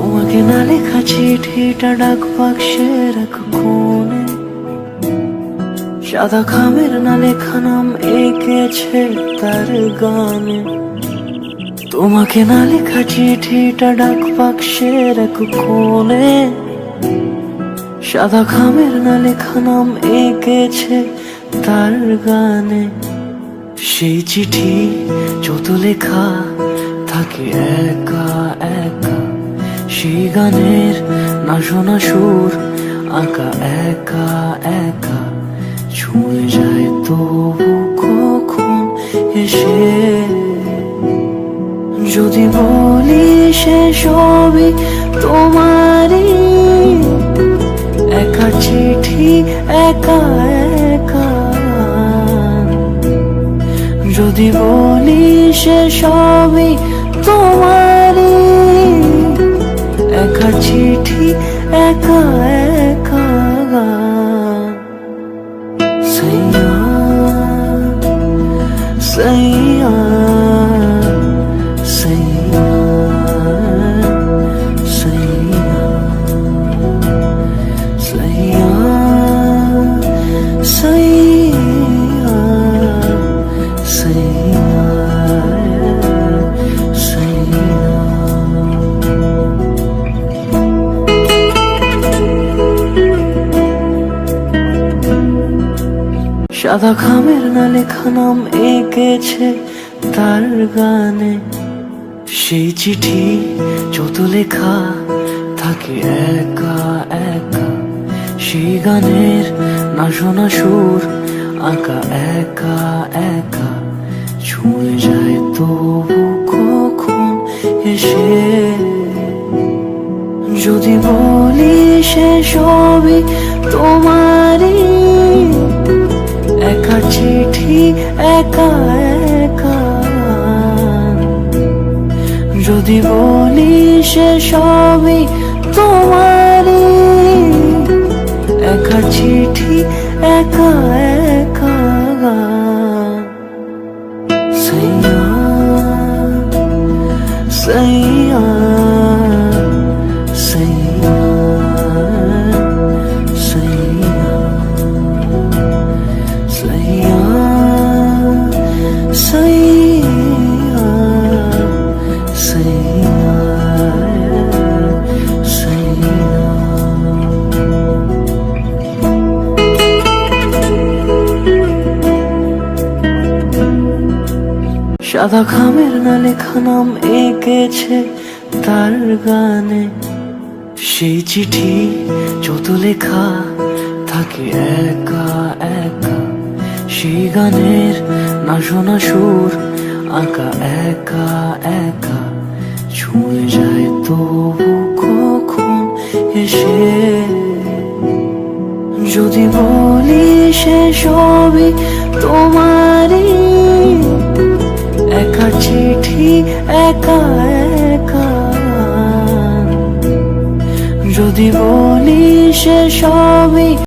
তোমাকে না লেখা চিঠিটা ডাক বাক্সের এক কোণে, সাদা খামের না লেখা নাম এঁকেছে তার গানে। তোমাকে না লেখা চিঠিটা ডাক বাক্সের এক কোণে, সাদা খামের না লেখা নাম এঁকেছে তার গানে। সেই চিঠি যত লেখা থাকে একা একা, সেই গানের না শোনা সুর আঁকা একা একা, ছুঁয়ে যায় তবু কখন এসে। যদি বলি সে সবই তোমারই, একা চিঠি একা একা। যদি বলি সে সবই তোমারই, একা চিঠি একা একা। সাইয়া সাইয়া সাইয়া সাইয়া সাইয়া সাইয়া সাইয়া সাইয়া। সাদা খামের না লেখা নাম এঁকেছে তার গানে। সেই চিঠি যত লেখা থাকে একা একা, সেই গানের না শোনা সুর আঁকা একা একা, ছুঁয়ে যায় তবু কখন এসে। যদি বলি সে সবই তোমারই, একা চিঠি একা একা। যদি বলি সে সবই তোমারই, একা চিঠি একা একা। সাইয়া সাইয়া সাইয়া সাইয়া সাইয়া সাইয়া সাইয়া সাইয়া। সাদা খামের না লেখা নাম এঁকেছে তার গানে। সেই চিঠি যত লেখা থাকে একা একা, সেই গানের না শোনা সুর আঁকা একা একা, ছুঁয়ে যায় তবু কখন এসে। যদি বলি সে সবই তোমারই, একা চিঠি একা একা। যদি বলি সে সবই